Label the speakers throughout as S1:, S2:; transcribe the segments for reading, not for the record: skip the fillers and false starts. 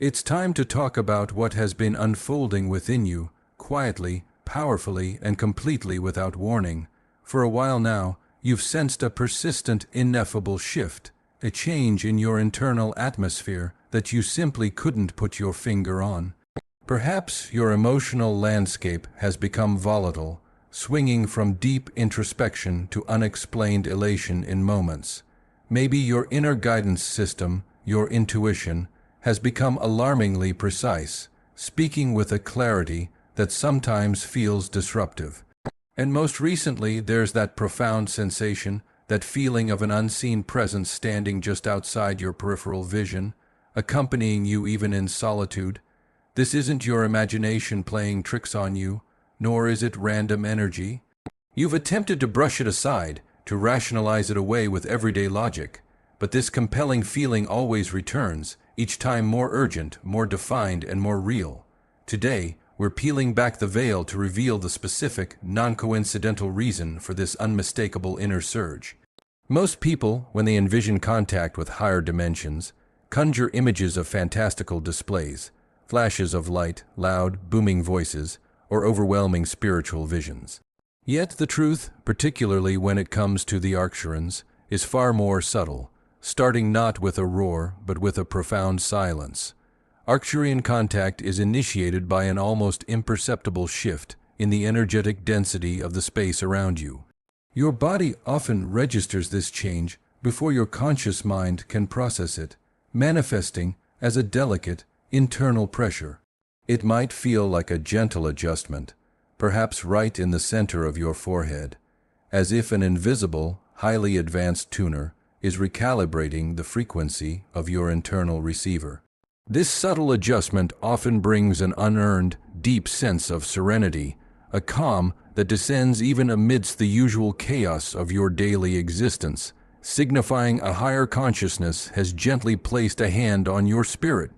S1: It's time to talk about what has been unfolding within you, quietly, powerfully, and completely without warning. For a while now, you've sensed a persistent, ineffable shift, a change in your internal atmosphere that you simply couldn't put your finger on. Perhaps your emotional landscape has become volatile, swinging from deep introspection to unexplained elation in moments. Maybe your inner guidance system, your intuition, has become alarmingly precise, speaking with a clarity that sometimes feels disruptive. And most recently, there's that profound sensation, that feeling of an unseen presence standing just outside your peripheral vision, accompanying you even in solitude. This isn't your imagination playing tricks on you, nor is it random energy. You've attempted to brush it aside, to rationalize it away with everyday logic, but this compelling feeling always returns, each time more urgent, more defined, and more real. Today, we're peeling back the veil to reveal the specific, non-coincidental reason for this unmistakable inner surge. Most people, when they envision contact with higher dimensions, conjure images of fantastical displays, flashes of light, loud, booming voices, or overwhelming spiritual visions. Yet the truth, particularly when it comes to the Arcturians, is far more subtle, starting not with a roar, but with a profound silence. Arcturian contact is initiated by an almost imperceptible shift in the energetic density of the space around you. Your body often registers this change before your conscious mind can process it, manifesting as a delicate, internal pressure. It might feel like a gentle adjustment, perhaps right in the center of your forehead, as if an invisible, highly advanced tuner is recalibrating the frequency of your internal receiver. This subtle adjustment often brings an unearned, deep sense of serenity, a calm that descends even amidst the usual chaos of your daily existence, signifying a higher consciousness has gently placed a hand on your spirit.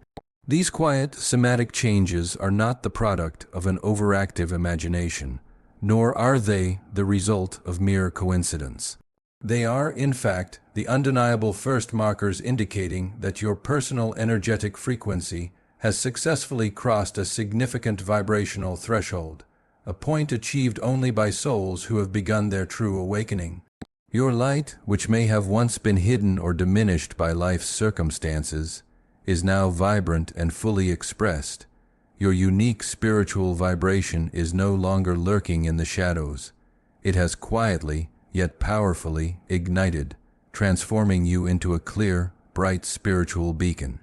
S1: These quiet, somatic changes are not the product of an overactive imagination, nor are they the result of mere coincidence. They are, in fact, the undeniable first markers indicating that your personal energetic frequency has successfully crossed a significant vibrational threshold, a point achieved only by souls who have begun their true awakening. Your light, which may have once been hidden or diminished by life's circumstances, is now vibrant and fully expressed. Your unique spiritual vibration is no longer lurking in the shadows. It has quietly, yet powerfully, ignited, transforming you into a clear, bright spiritual beacon.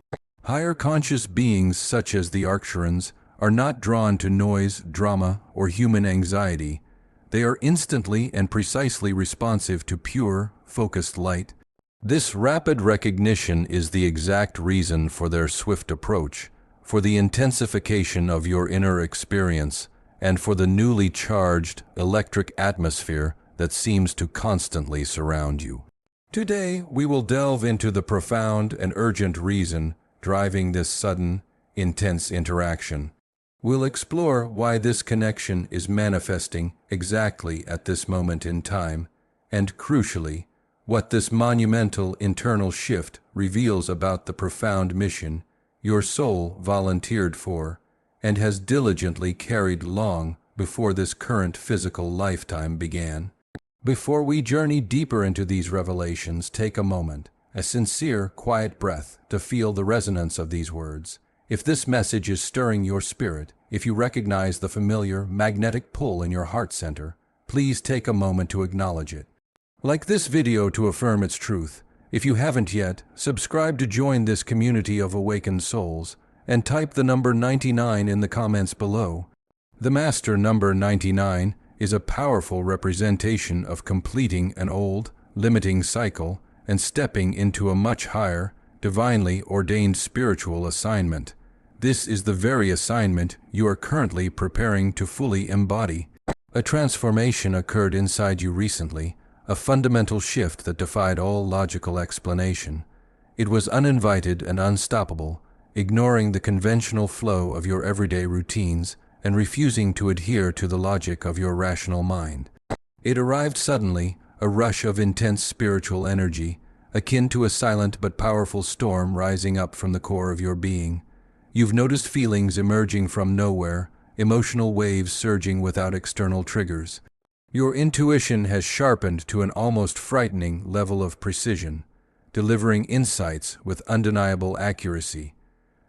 S1: Higher conscious beings such as the Arcturians are not drawn to noise, drama, or human anxiety. They are instantly and precisely responsive to pure, focused light. This rapid recognition is the exact reason for their swift approach, for the intensification of your inner experience, and for the newly charged, electric atmosphere that seems to constantly surround you. Today, we will delve into the profound and urgent reason driving this sudden, intense interaction. We'll explore why this connection is manifesting exactly at this moment in time, and crucially, what this monumental internal shift reveals about the profound mission your soul volunteered for and has diligently carried long before this current physical lifetime began. Before we journey deeper into these revelations, take a moment, a sincere, quiet breath to feel the resonance of these words. If this message is stirring your spirit, if you recognize the familiar magnetic pull in your heart center, please take a moment to acknowledge it. Like this video to affirm its truth. If you haven't yet, subscribe to join this community of awakened souls, and type the number 99 in the comments below. The master number 99 is a powerful representation of completing an old, limiting cycle and stepping into a much higher, divinely ordained spiritual assignment. This is the very assignment you are currently preparing to fully embody. A transformation occurred inside you recently, a fundamental shift that defied all logical explanation. It was uninvited and unstoppable, ignoring the conventional flow of your everyday routines and refusing to adhere to the logic of your rational mind. It arrived suddenly, a rush of intense spiritual energy, akin to a silent but powerful storm rising up from the core of your being. You've noticed feelings emerging from nowhere, emotional waves surging without external triggers. Your intuition has sharpened to an almost frightening level of precision, delivering insights with undeniable accuracy.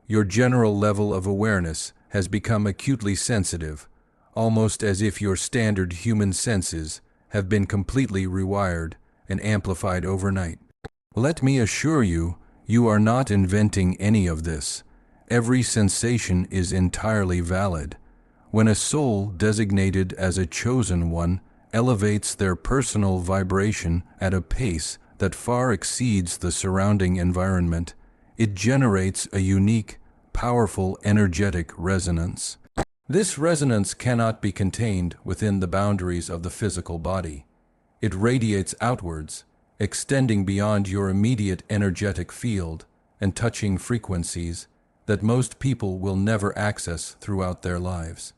S1: Your general level of awareness has become acutely sensitive, almost as if your standard human senses have been completely rewired and amplified overnight. Let me assure you, you are not inventing any of this. Every sensation is entirely valid. When a soul designated as a chosen one elevates their personal vibration at a pace that far exceeds the surrounding environment, it generates a unique, powerful energetic resonance. This resonance cannot be contained within the boundaries of the physical body. It radiates outwards, extending beyond your immediate energetic field and touching frequencies that most people will never access throughout their lives.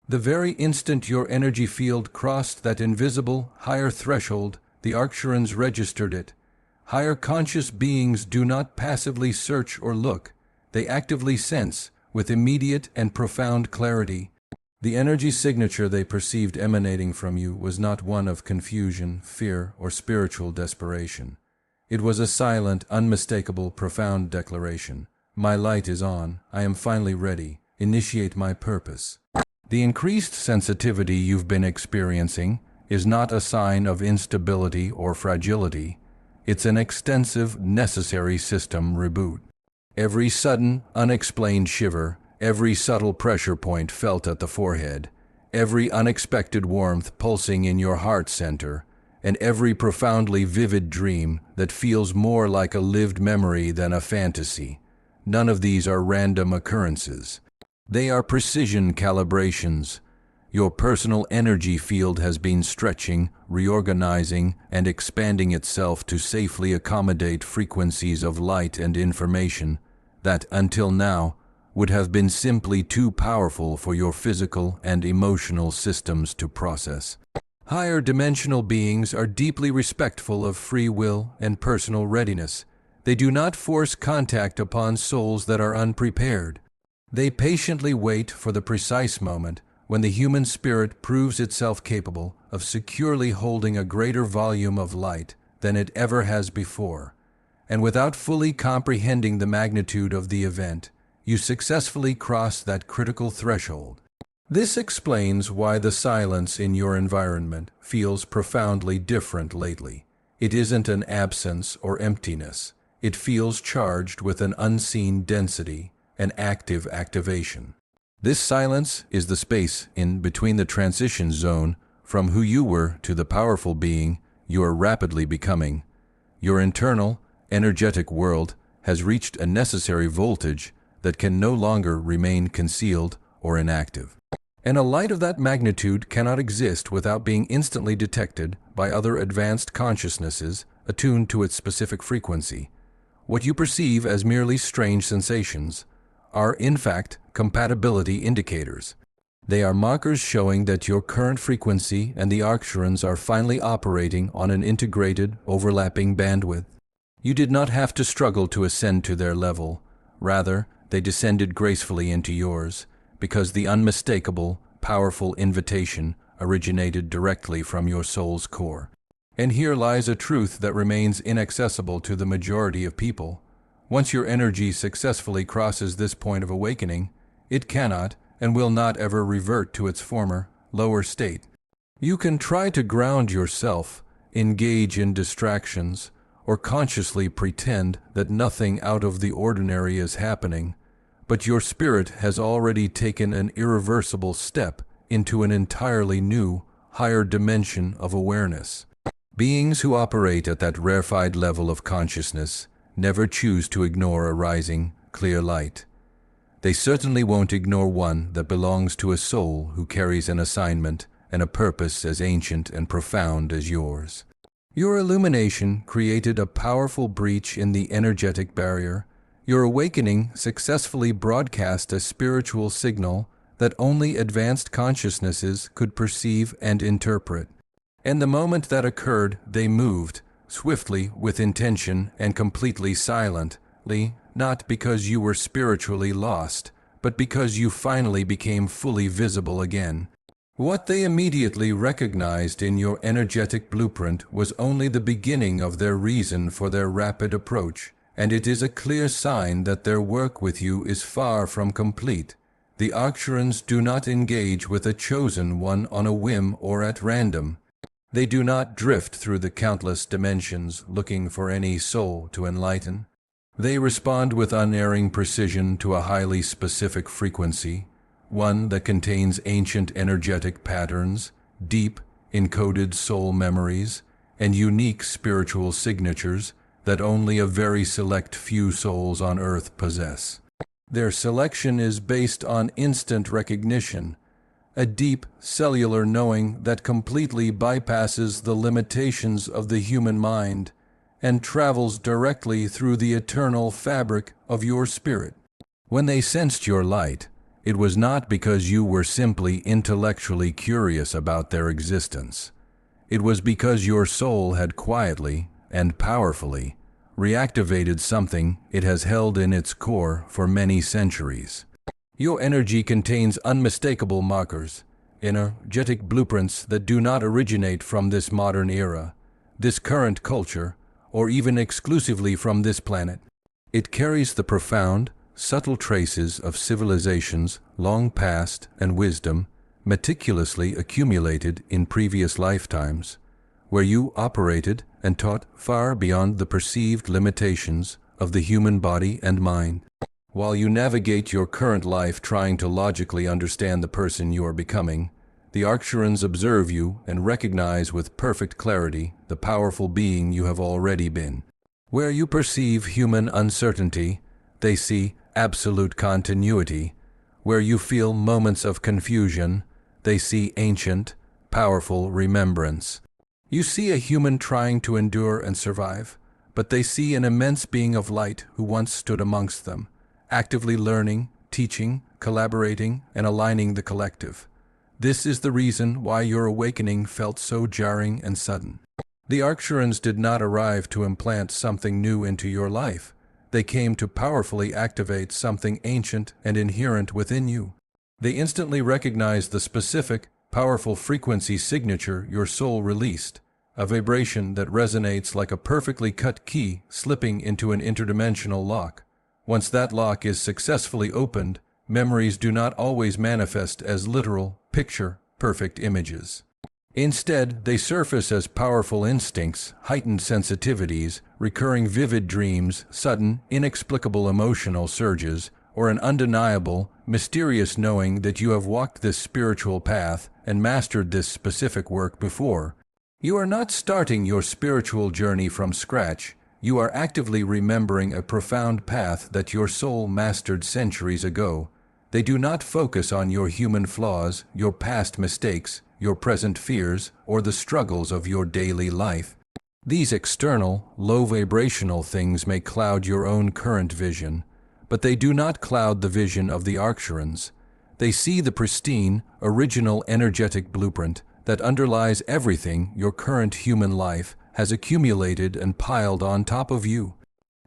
S1: The very instant your energy field crossed that invisible, higher threshold, the Arcturians registered it. Higher conscious beings do not passively search or look. They actively sense, with immediate and profound clarity. The energy signature they perceived emanating from you was not one of confusion, fear, or spiritual desperation. It was a silent, unmistakable, profound declaration. My light is on. I am finally ready. Initiate my purpose. The increased sensitivity you've been experiencing is not a sign of instability or fragility. It's an extensive, necessary system reboot. Every sudden, unexplained shiver, every subtle pressure point felt at the forehead, every unexpected warmth pulsing in your heart center, and every profoundly vivid dream that feels more like a lived memory than a fantasy. None of these are random occurrences. They are precision calibrations. Your personal energy field has been stretching, reorganizing, and expanding itself to safely accommodate frequencies of light and information that, until now, would have been simply too powerful for your physical and emotional systems to process. Higher dimensional beings are deeply respectful of free will and personal readiness. They do not force contact upon souls that are unprepared. They patiently wait for the precise moment when the human spirit proves itself capable of securely holding a greater volume of light than it ever has before. And without fully comprehending the magnitude of the event, you successfully cross that critical threshold. This explains why the silence in your environment feels profoundly different lately. It isn't an absence or emptiness. It feels charged with an unseen density, an active activation. This silence is the space in between the transition zone from who you were to the powerful being you are rapidly becoming. Your internal, energetic world has reached a necessary voltage that can no longer remain concealed or inactive. And a light of that magnitude cannot exist without being instantly detected by other advanced consciousnesses attuned to its specific frequency. What you perceive as merely strange sensations are, in fact, compatibility indicators. They are markers showing that your current frequency and the Arcturians are finally operating on an integrated, overlapping bandwidth. You did not have to struggle to ascend to their level. Rather, they descended gracefully into yours, because the unmistakable, powerful invitation originated directly from your soul's core. And here lies a truth that remains inaccessible to the majority of people. Once your energy successfully crosses this point of awakening, it cannot and will not ever revert to its former, lower state. You can try to ground yourself, engage in distractions, or consciously pretend that nothing out of the ordinary is happening, but your spirit has already taken an irreversible step into an entirely new, higher dimension of awareness. Beings who operate at that rarefied level of consciousness never choose to ignore a rising, clear light. They certainly won't ignore one that belongs to a soul who carries an assignment and a purpose as ancient and profound as yours. Your illumination created a powerful breach in the energetic barrier. Your awakening successfully broadcast a spiritual signal that only advanced consciousnesses could perceive and interpret. And the moment that occurred, they moved, swiftly, with intention, and completely silently, not because you were spiritually lost, but because you finally became fully visible again. What they immediately recognized in your energetic blueprint was only the beginning of their reason for their rapid approach, and it is a clear sign that their work with you is far from complete. The Arcturians do not engage with a chosen one on a whim or at random. They do not drift through the countless dimensions looking for any soul to enlighten. They respond with unerring precision to a highly specific frequency, one that contains ancient energetic patterns, deep, encoded soul memories, and unique spiritual signatures that only a very select few souls on Earth possess. Their selection is based on instant recognition, a deep cellular knowing that completely bypasses the limitations of the human mind and travels directly through the eternal fabric of your spirit. When they sensed your light, it was not because you were simply intellectually curious about their existence. It was because your soul had quietly and powerfully reactivated something it has held in its core for many centuries. Your energy contains unmistakable markers, energetic blueprints that do not originate from this modern era, this current culture, or even exclusively from this planet. It carries the profound, subtle traces of civilizations long past and wisdom meticulously accumulated in previous lifetimes, where you operated and taught far beyond the perceived limitations of the human body and mind. While you navigate your current life trying to logically understand the person you are becoming, the Arcturians observe you and recognize with perfect clarity the powerful being you have already been. Where you perceive human uncertainty, they see absolute continuity. Where you feel moments of confusion, they see ancient, powerful remembrance. You see a human trying to endure and survive, but they see an immense being of light who once stood amongst them, actively learning, teaching, collaborating, and aligning the collective. This is the reason why your awakening felt so jarring and sudden. The Arcturians did not arrive to implant something new into your life. They came to powerfully activate something ancient and inherent within you. They instantly recognized the specific, powerful frequency signature your soul released, a vibration that resonates like a perfectly cut key slipping into an interdimensional lock. Once that lock is successfully opened, memories do not always manifest as literal, picture-perfect images. Instead, they surface as powerful instincts, heightened sensitivities, recurring vivid dreams, sudden, inexplicable emotional surges, or an undeniable, mysterious knowing that you have walked this spiritual path and mastered this specific work before. You are not starting your spiritual journey from scratch. You are actively remembering a profound path that your soul mastered centuries ago. They do not focus on your human flaws, your past mistakes, your present fears, or the struggles of your daily life. These external, low-vibrational things may cloud your own current vision, but they do not cloud the vision of the Arcturians. They see the pristine, original energetic blueprint that underlies everything your current human life has accumulated and piled on top of you.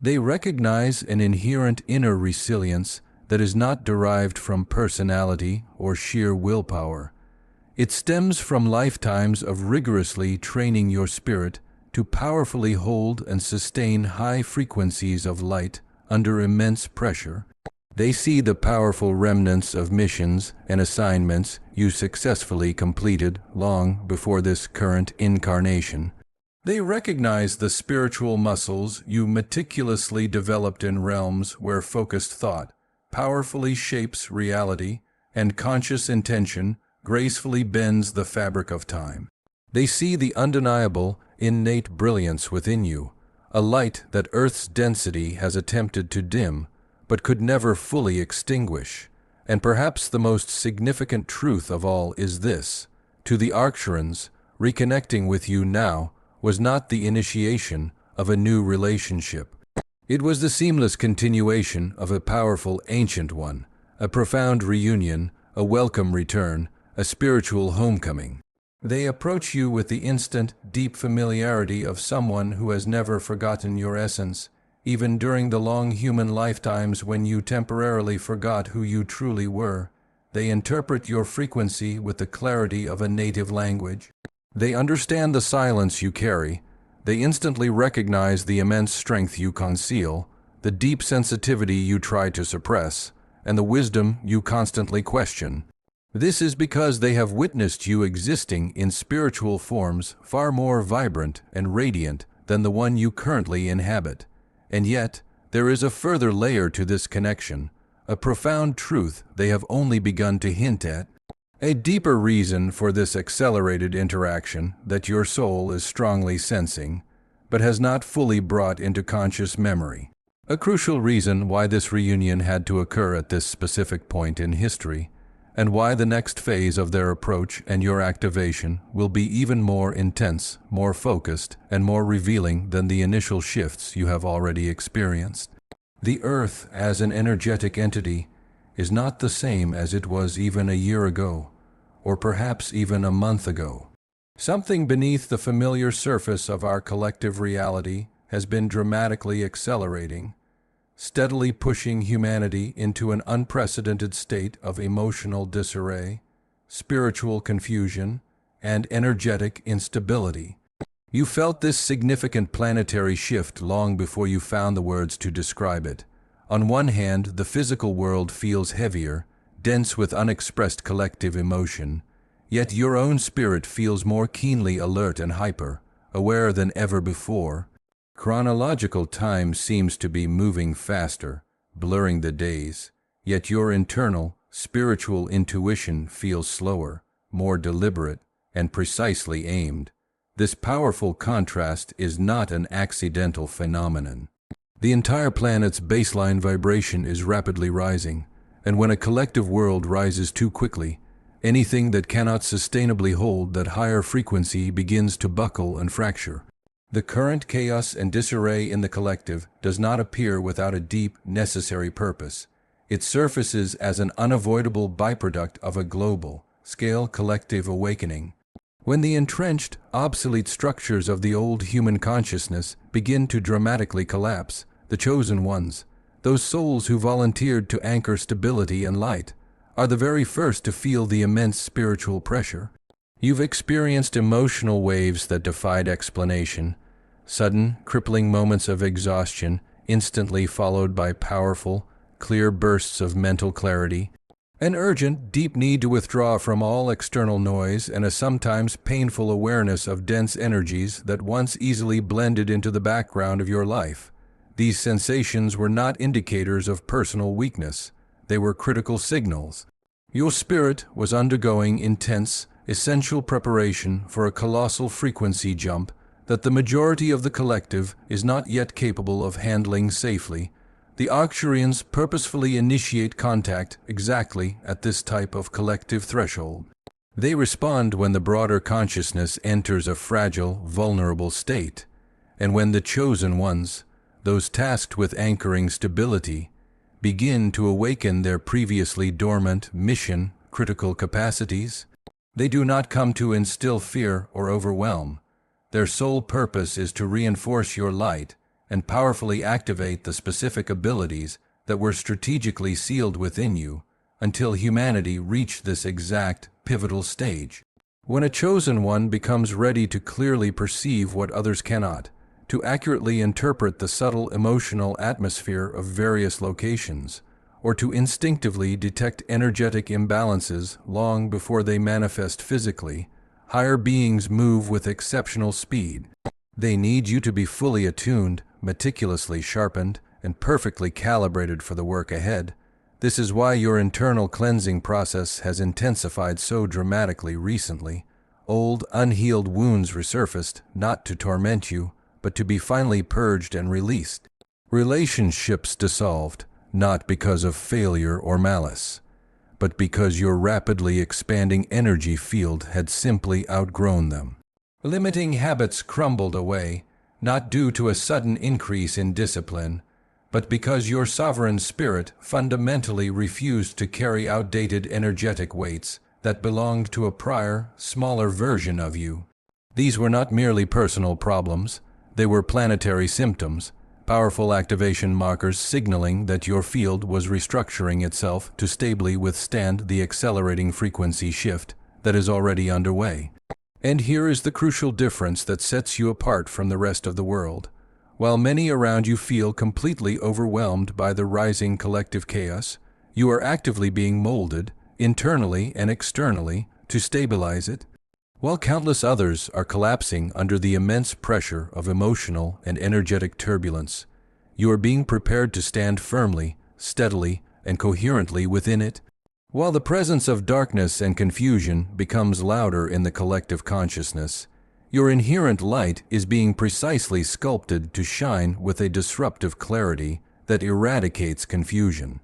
S1: They recognize an inherent inner resilience that is not derived from personality or sheer willpower. It stems from lifetimes of rigorously training your spirit to powerfully hold and sustain high frequencies of light under immense pressure. They see the powerful remnants of missions and assignments you successfully completed long before this current incarnation. They recognize the spiritual muscles you meticulously developed in realms where focused thought powerfully shapes reality and conscious intention gracefully bends the fabric of time. They see the undeniable, innate brilliance within you, a light that Earth's density has attempted to dim, but could never fully extinguish. And perhaps the most significant truth of all is this: to the Arcturians, reconnecting with you now was not the initiation of a new relationship. It was the seamless continuation of a powerful ancient one, a profound reunion, a welcome return, a spiritual homecoming. They approach you with the instant, deep familiarity of someone who has never forgotten your essence, even during the long human lifetimes when you temporarily forgot who you truly were. They interpret your frequency with the clarity of a native language. They understand the silence you carry. They instantly recognize the immense strength you conceal, the deep sensitivity you try to suppress, and the wisdom you constantly question. This is because they have witnessed you existing in spiritual forms far more vibrant and radiant than the one you currently inhabit. And yet, there is a further layer to this connection, a profound truth they have only begun to hint at, a deeper reason for this accelerated interaction that your soul is strongly sensing, but has not fully brought into conscious memory. A crucial reason why this reunion had to occur at this specific point in history, and why the next phase of their approach and your activation will be even more intense, more focused, and more revealing than the initial shifts you have already experienced. The Earth, as an energetic entity, is not the same as it was even a year ago, or perhaps even a month ago. Something beneath the familiar surface of our collective reality has been dramatically accelerating, steadily pushing humanity into an unprecedented state of emotional disarray, spiritual confusion, and energetic instability. You felt this significant planetary shift long before you found the words to describe it. On one hand, the physical world feels heavier, dense with unexpressed collective emotion, yet your own spirit feels more keenly alert and hyper, aware than ever before. Chronological time seems to be moving faster, blurring the days, yet your internal, spiritual intuition feels slower, more deliberate, and precisely aimed. This powerful contrast is not an accidental phenomenon. The entire planet's baseline vibration is rapidly rising, and when a collective world rises too quickly, anything that cannot sustainably hold that higher frequency begins to buckle and fracture. The current chaos and disarray in the collective does not appear without a deep, necessary purpose. It surfaces as an unavoidable byproduct of a global-scale collective awakening. When the entrenched, obsolete structures of the old human consciousness begin to dramatically collapse, the chosen ones, those souls who volunteered to anchor stability and light, are the very first to feel the immense spiritual pressure. You've experienced emotional waves that defied explanation, sudden, crippling moments of exhaustion, instantly followed by powerful, clear bursts of mental clarity, an urgent, deep need to withdraw from all external noise, and a sometimes painful awareness of dense energies that once easily blended into the background of your life. These sensations were not indicators of personal weakness. They were critical signals. Your spirit was undergoing intense, essential preparation for a colossal frequency jump that the majority of the collective is not yet capable of handling safely. The Arcturians purposefully initiate contact exactly at this type of collective threshold. They respond when the broader consciousness enters a fragile, vulnerable state, and when the chosen ones, those tasked with anchoring stability, begin to awaken their previously dormant, mission-critical capacities. They do not come to instill fear or overwhelm. Their sole purpose is to reinforce your light and powerfully activate the specific abilities that were strategically sealed within you until humanity reached this exact, pivotal stage. When a chosen one becomes ready to clearly perceive what others cannot, to accurately interpret the subtle emotional atmosphere of various locations, or to instinctively detect energetic imbalances long before they manifest physically, higher beings move with exceptional speed. They need you to be fully attuned, meticulously sharpened, and perfectly calibrated for the work ahead. This is why your internal cleansing process has intensified so dramatically recently. Old, unhealed wounds resurfaced, not to torment you, but to be finally purged and released. Relationships dissolved, not because of failure or malice, but because your rapidly expanding energy field had simply outgrown them. Limiting habits crumbled away, not due to a sudden increase in discipline, but because your sovereign spirit fundamentally refused to carry outdated energetic weights that belonged to a prior, smaller version of you. These were not merely personal problems. They were planetary symptoms, powerful activation markers signaling that your field was restructuring itself to stably withstand the accelerating frequency shift that is already underway. And here is the crucial difference that sets you apart from the rest of the world. While many around you feel completely overwhelmed by the rising collective chaos, you are actively being molded, internally and externally, to stabilize it. While countless others are collapsing under the immense pressure of emotional and energetic turbulence, you are being prepared to stand firmly, steadily, and coherently within it. While the presence of darkness and confusion becomes louder in the collective consciousness, your inherent light is being precisely sculpted to shine with a disruptive clarity that eradicates confusion.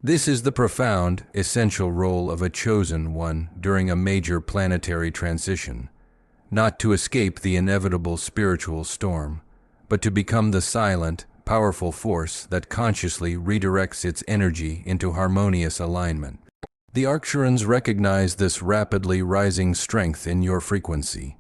S1: This is the profound, essential role of a chosen one during a major planetary transition, not to escape the inevitable spiritual storm, but to become the silent, powerful force that consciously redirects its energy into harmonious alignment. The Arcturians recognize this rapidly rising strength in your frequency,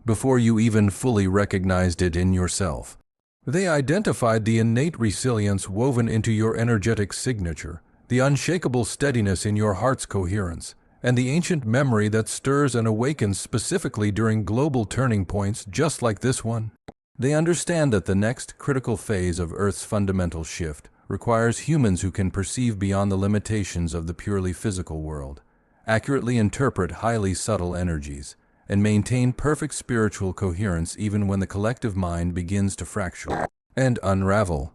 S1: before you even fully recognized it in yourself. They identified the innate resilience woven into your energetic signature, the unshakable steadiness in your heart's coherence, and the ancient memory that stirs and awakens specifically during global turning points just like this one. They understand that the next critical phase of Earth's fundamental shift requires humans who can perceive beyond the limitations of the purely physical world, accurately interpret highly subtle energies, and maintain perfect spiritual coherence even when the collective mind begins to fracture and unravel.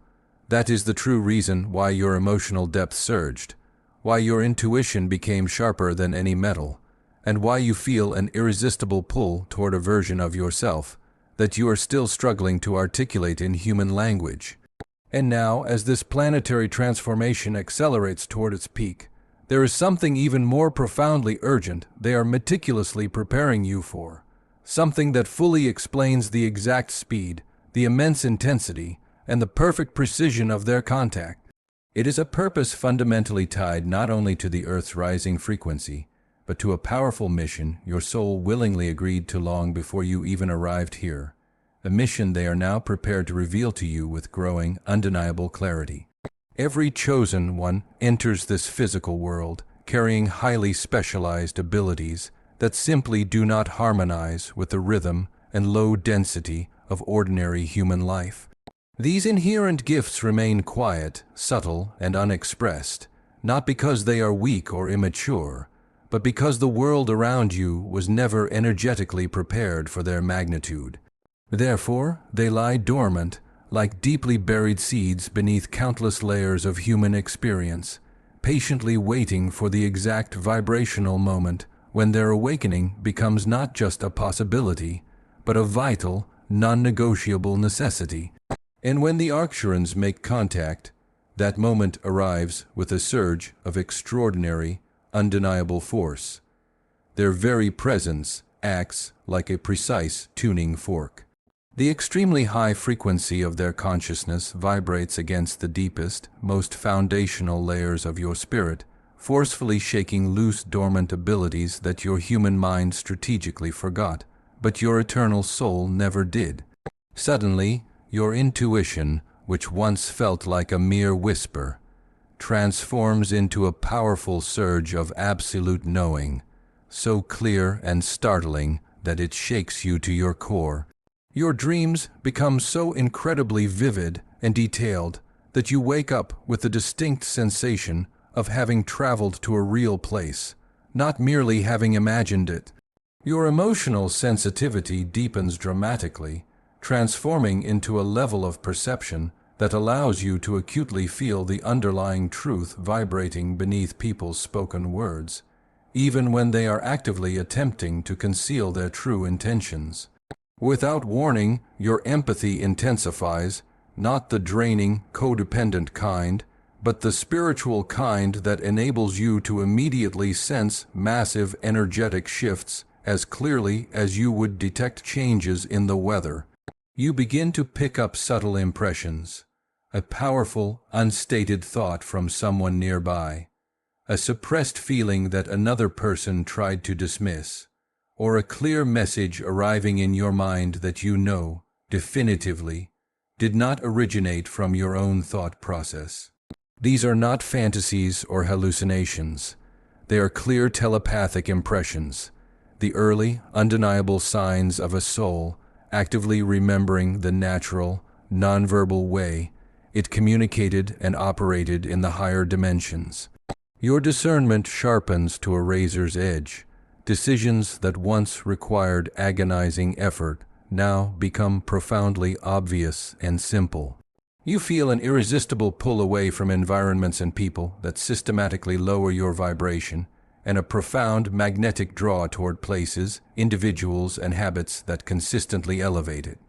S1: That is the true reason why your emotional depth surged, why your intuition became sharper than any metal, and why you feel an irresistible pull toward a version of yourself that you are still struggling to articulate in human language. And now, as this planetary transformation accelerates toward its peak, there is something even more profoundly urgent they are meticulously preparing you for, something that fully explains the exact speed, the immense intensity, and the perfect precision of their contact. It is a purpose fundamentally tied not only to the Earth's rising frequency, but to a powerful mission your soul willingly agreed to long before you even arrived here, a mission they are now prepared to reveal to you with growing, undeniable clarity. Every chosen one enters this physical world carrying highly specialized abilities that simply do not harmonize with the rhythm and low density of ordinary human life. These inherent gifts remain quiet, subtle, and unexpressed, not because they are weak or immature, but because the world around you was never energetically prepared for their magnitude. Therefore, they lie dormant, like deeply buried seeds beneath countless layers of human experience, patiently waiting for the exact vibrational moment when their awakening becomes not just a possibility, but a vital, non-negotiable necessity. And when the Arcturians make contact, that moment arrives with a surge of extraordinary, undeniable force. Their very presence acts like a precise tuning fork. The extremely high frequency of their consciousness vibrates against the deepest, most foundational layers of your spirit, forcefully shaking loose dormant abilities that your human mind strategically forgot, but your eternal soul never did. Suddenly, your intuition, which once felt like a mere whisper, transforms into a powerful surge of absolute knowing, so clear and startling that it shakes you to your core. Your dreams become so incredibly vivid and detailed that you wake up with the distinct sensation of having traveled to a real place, not merely having imagined it. Your emotional sensitivity deepens dramatically, transforming into a level of perception that allows you to acutely feel the underlying truth vibrating beneath people's spoken words, even when they are actively attempting to conceal their true intentions. Without warning, your empathy intensifies, not the draining, codependent kind, but the spiritual kind that enables you to immediately sense massive energetic shifts as clearly as you would detect changes in the weather. You begin to pick up subtle impressions, a powerful, unstated thought from someone nearby, a suppressed feeling that another person tried to dismiss, or a clear message arriving in your mind that you know, definitively, did not originate from your own thought process. These are not fantasies or hallucinations. They are clear telepathic impressions, the early, undeniable signs of a soul actively remembering the natural, nonverbal way it communicated and operated in the higher dimensions. Your discernment sharpens to a razor's edge. Decisions that once required agonizing effort now become profoundly obvious and simple. You feel an irresistible pull away from environments and people that systematically lower your vibration, and a profound magnetic draw toward places, individuals, and habits that consistently elevate it.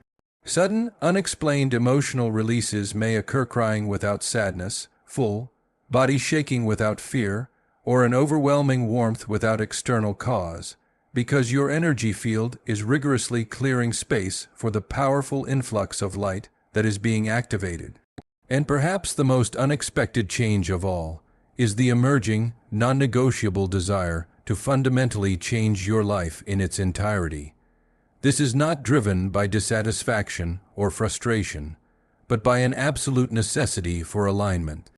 S1: Sudden, unexplained emotional releases may occur, crying without sadness, full, body shaking without fear, or an overwhelming warmth without external cause, because your energy field is rigorously clearing space for the powerful influx of light that is being activated. And perhaps the most unexpected change of all is the emerging, non-negotiable desire to fundamentally change your life in its entirety. This is not driven by dissatisfaction or frustration, but by an absolute necessity for alignment.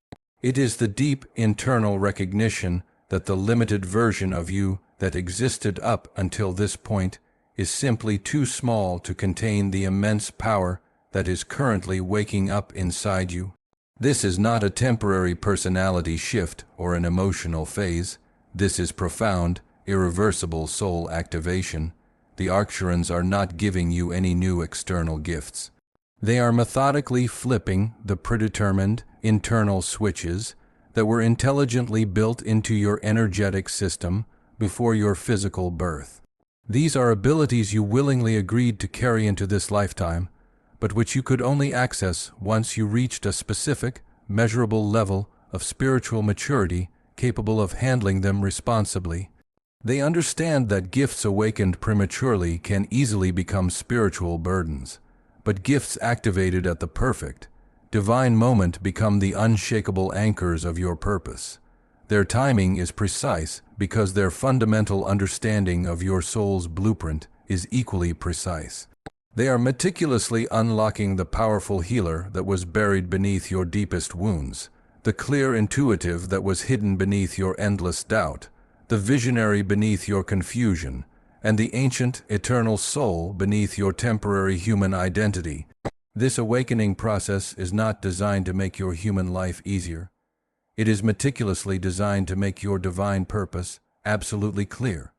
S1: It is the deep internal recognition that the limited version of you that existed up until this point is simply too small to contain the immense power that is currently waking up inside you. This is not a temporary personality shift or an emotional phase. This is profound, irreversible soul activation. The Arcturians are not giving you any new external gifts. They are methodically flipping the predetermined internal switches that were intelligently built into your energetic system before your physical birth. These are abilities you willingly agreed to carry into this lifetime, but which you could only access once you reached a specific, measurable level of spiritual maturity capable of handling them responsibly. They understand that gifts awakened prematurely can easily become spiritual burdens, but gifts activated at the perfect, divine moment become the unshakable anchors of your purpose. Their timing is precise because their fundamental understanding of your soul's blueprint is equally precise. They are meticulously unlocking the powerful healer that was buried beneath your deepest wounds, the clear intuitive that was hidden beneath your endless doubt, the visionary beneath your confusion, and the ancient, eternal soul beneath your temporary human identity. This awakening process is not designed to make your human life easier. It is meticulously designed to make your divine purpose absolutely clear.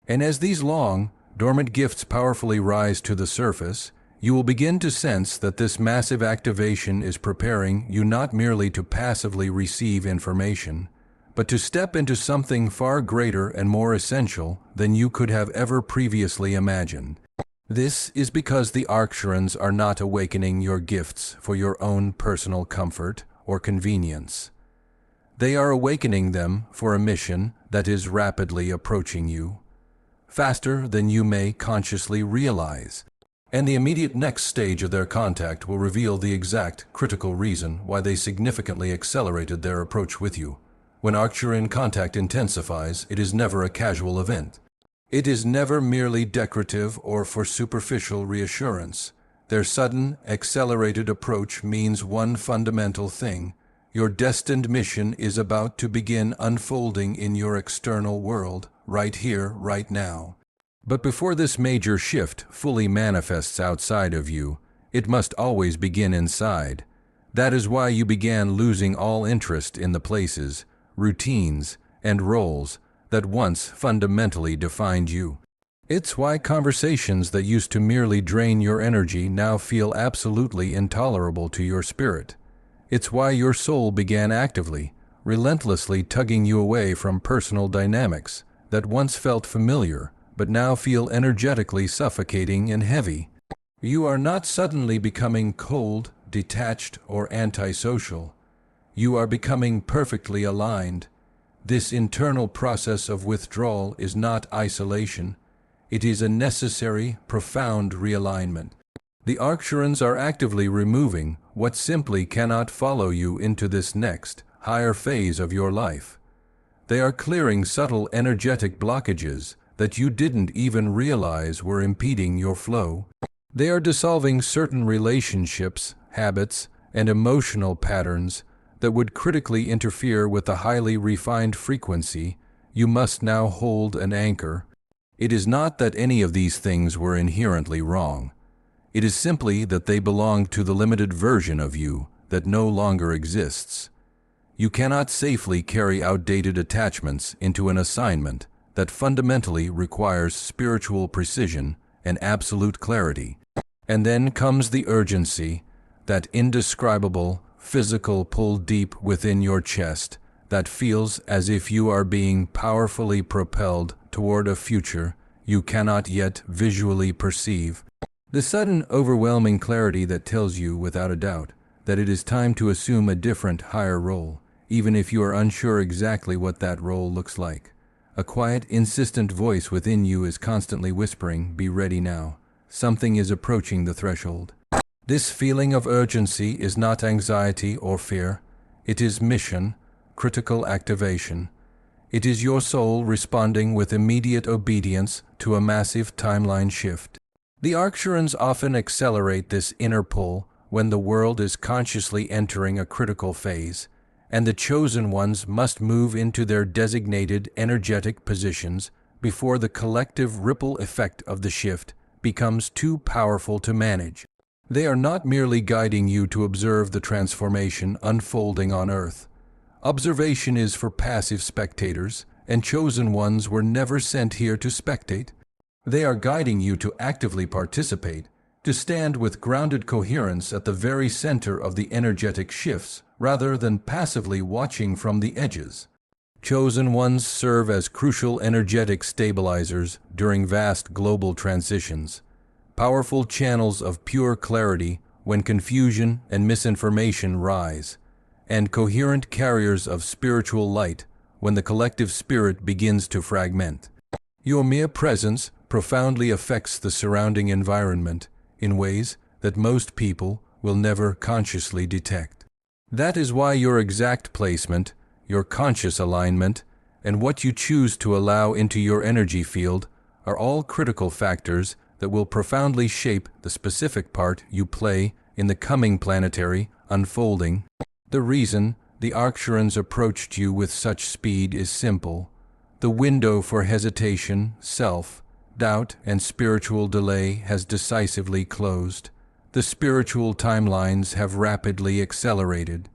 S1: And as these long, dormant gifts powerfully rise to the surface, you will begin to sense that this massive activation is preparing you not merely to passively receive information, but to step into something far greater and more essential than you could have ever previously imagined. This is because the Arcturians are not awakening your gifts for your own personal comfort or convenience. They are awakening them for a mission that is rapidly approaching you, faster than you may consciously realize. And the immediate next stage of their contact will reveal the exact critical reason why they significantly accelerated their approach with you. When Arcturian contact intensifies, it is never a casual event. It is never merely decorative or for superficial reassurance. Their sudden, accelerated approach means one fundamental thing. Your destined mission is about to begin unfolding in your external world, right here, right now. But before this major shift fully manifests outside of you, it must always begin inside. That is why you began losing all interest in the places, routines, and roles that once fundamentally defined you. It's why conversations that used to merely drain your energy now feel absolutely intolerable to your spirit. It's why your soul began actively, relentlessly tugging you away from personal dynamics that once felt familiar but now feel energetically suffocating and heavy. You are not suddenly becoming cold, detached, or antisocial. You are becoming perfectly aligned. This internal process of withdrawal is not isolation. It is a necessary, profound realignment. The Arcturians are actively removing what simply cannot follow you into this next, higher phase of your life. They are clearing subtle energetic blockages that you didn't even realize were impeding your flow. They are dissolving certain relationships, habits, and emotional patterns that would critically interfere with the highly refined frequency you must now hold an anchor. It is not that any of these things were inherently wrong. It is simply that they belong to the limited version of you that no longer exists. You cannot safely carry outdated attachments into an assignment that fundamentally requires spiritual precision and absolute clarity. And then comes the urgency, that indescribable physical pull deep within your chest that feels as if you are being powerfully propelled toward a future you cannot yet visually perceive. The sudden, overwhelming clarity that tells you, without a doubt, that it is time to assume a different, higher role, even if you are unsure exactly what that role looks like. A quiet, insistent voice within you is constantly whispering, "Be ready now. Something is approaching the threshold." This feeling of urgency is not anxiety or fear. It is mission, critical activation. It is your soul responding with immediate obedience to a massive timeline shift. The Arcturians often accelerate this inner pull when the world is consciously entering a critical phase, and the chosen ones must move into their designated energetic positions before the collective ripple effect of the shift becomes too powerful to manage. They are not merely guiding you to observe the transformation unfolding on Earth. Observation is for passive spectators, and chosen ones were never sent here to spectate. They are guiding you to actively participate, to stand with grounded coherence at the very center of the energetic shifts, rather than passively watching from the edges. Chosen ones serve as crucial energetic stabilizers during vast global transitions, powerful channels of pure clarity when confusion and misinformation rise, and coherent carriers of spiritual light when the collective spirit begins to fragment. Your mere presence profoundly affects the surrounding environment in ways that most people will never consciously detect. That is why your exact placement, your conscious alignment, and what you choose to allow into your energy field are all critical factors that will profoundly shape the specific part you play in the coming planetary unfolding. The reason the Arcturians approached you with such speed is simple. The window for hesitation, self-doubt, and spiritual delay has decisively closed. The spiritual timelines have rapidly accelerated.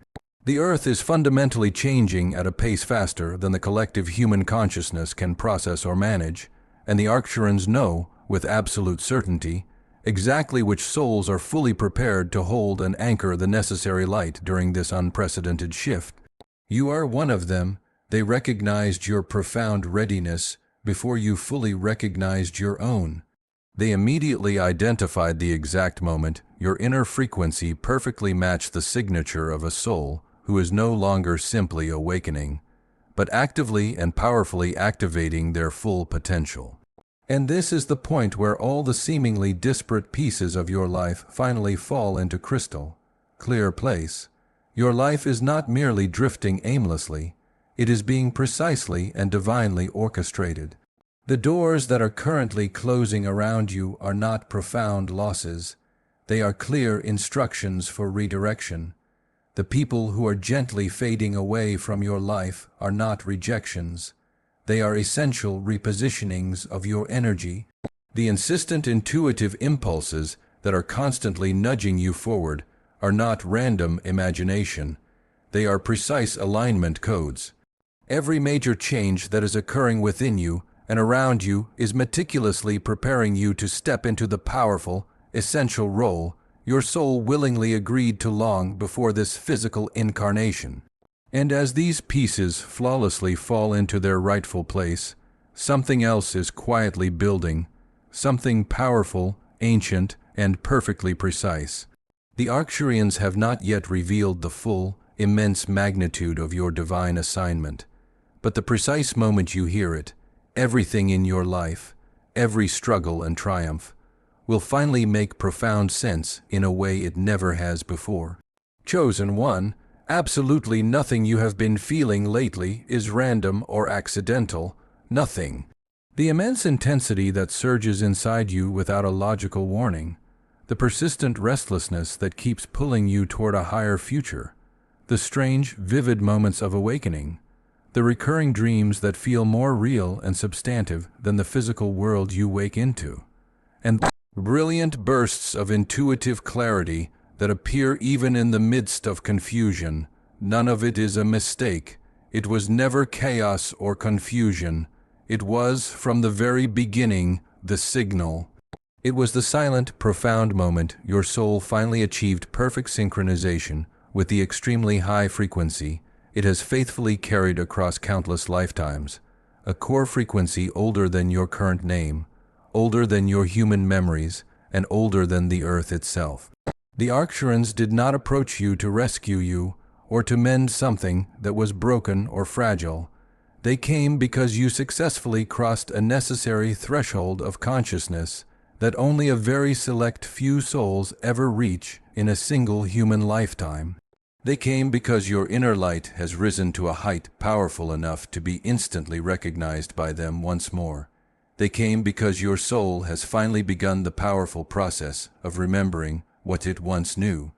S1: The Earth is fundamentally changing at a pace faster than the collective human consciousness can process or manage, and the Arcturians know, with absolute certainty, exactly which souls are fully prepared to hold and anchor the necessary light during this unprecedented shift. You are one of them. They recognized your profound readiness before you fully recognized your own. They immediately identified the exact moment your inner frequency perfectly matched the signature of a soul who is no longer simply awakening, but actively and powerfully activating their full potential. And this is the point where all the seemingly disparate pieces of your life finally fall into crystal clear place. Your life is not merely drifting aimlessly, it is being precisely and divinely orchestrated. The doors that are currently closing around you are not profound losses. They are clear instructions for redirection. The people who are gently fading away from your life are not rejections. They are essential repositionings of your energy. The insistent intuitive impulses that are constantly nudging you forward are not random imagination. They are precise alignment codes. Every major change that is occurring within you and around you is meticulously preparing you to step into the powerful, essential role your soul willingly agreed to long before this physical incarnation. And as these pieces flawlessly fall into their rightful place, something else is quietly building, something powerful, ancient, and perfectly precise. The Arcturians have not yet revealed the full, immense magnitude of your divine assignment, but the precise moment you hear it, everything in your life, every struggle and triumph, will finally make profound sense in a way it never has before. Chosen one, absolutely nothing you have been feeling lately is random or accidental, nothing. The immense intensity that surges inside you without a logical warning, the persistent restlessness that keeps pulling you toward a higher future, the strange, vivid moments of awakening, the recurring dreams that feel more real and substantive than the physical world you wake into, and brilliant bursts of intuitive clarity that appear even in the midst of confusion. None of it is a mistake. It was never chaos or confusion. It was, from the very beginning, the signal. It was the silent, profound moment your soul finally achieved perfect synchronization with the extremely high frequency it has faithfully carried across countless lifetimes, a core frequency older than your current name, older than your human memories, and older than the Earth itself. The Arcturians did not approach you to rescue you or to mend something that was broken or fragile. They came because you successfully crossed a necessary threshold of consciousness that only a very select few souls ever reach in a single human lifetime. They came because your inner light has risen to a height powerful enough to be instantly recognized by them once more. They came because your soul has finally begun the powerful process of remembering what it once knew.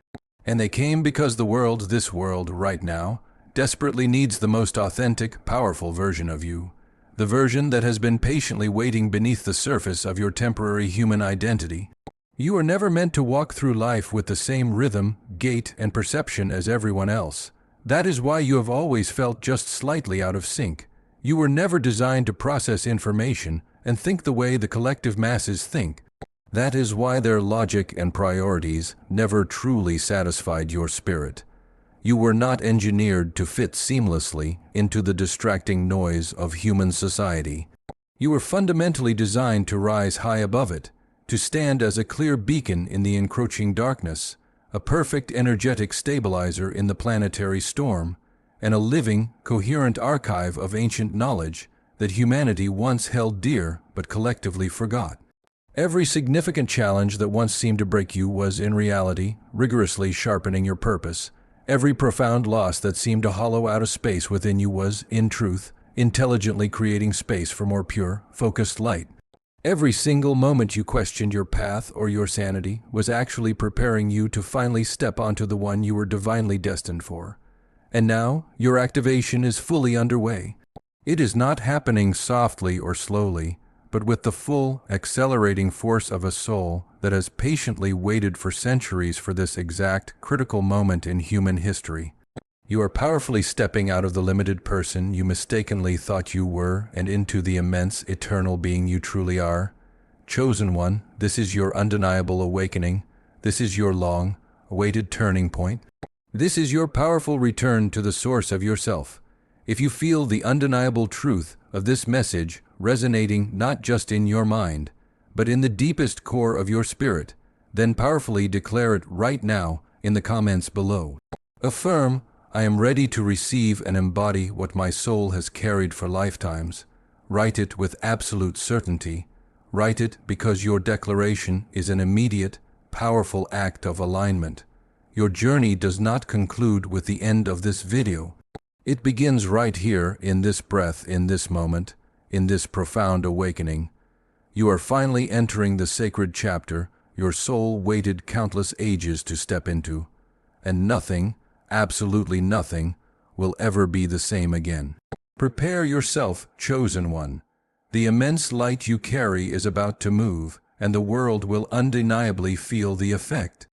S1: And they came because the world, this world right now, desperately needs the most authentic, powerful version of you. The version that has been patiently waiting beneath the surface of your temporary human identity. You were never meant to walk through life with the same rhythm, gait, and perception as everyone else. That is why you have always felt just slightly out of sync. You were never designed to process information and think the way the collective masses think. That is why their logic and priorities never truly satisfied your spirit. You were not engineered to fit seamlessly into the distracting noise of human society. You were fundamentally designed to rise high above it, to stand as a clear beacon in the encroaching darkness, a perfect energetic stabilizer in the planetary storm, and a living, coherent archive of ancient knowledge that humanity once held dear but collectively forgot. Every significant challenge that once seemed to break you was, in reality, rigorously sharpening your purpose. Every profound loss that seemed to hollow out a space within you was, in truth, intelligently creating space for more pure, focused light. Every single moment you questioned your path or your sanity was actually preparing you to finally step onto the one you were divinely destined for. And now, your activation is fully underway. It is not happening softly or slowly, but with the full, accelerating force of a soul that has patiently waited for centuries for this exact, critical moment in human history. You are powerfully stepping out of the limited person you mistakenly thought you were and into the immense, eternal being you truly are. Chosen one, this is your undeniable awakening. This is your long-awaited turning point. This is your powerful return to the source of yourself. If you feel the undeniable truth of this message resonating not just in your mind, but in the deepest core of your spirit, then powerfully declare it right now in the comments below. Affirm, I am ready to receive and embody what my soul has carried for lifetimes. Write it with absolute certainty. Write it because your declaration is an immediate, powerful act of alignment. Your journey does not conclude with the end of this video. It begins right here, in this breath, in this moment, in this profound awakening. You are finally entering the sacred chapter your soul waited countless ages to step into, and nothing, absolutely nothing, will ever be the same again. Prepare yourself, chosen one. The immense light you carry is about to move, and the world will undeniably feel the effect.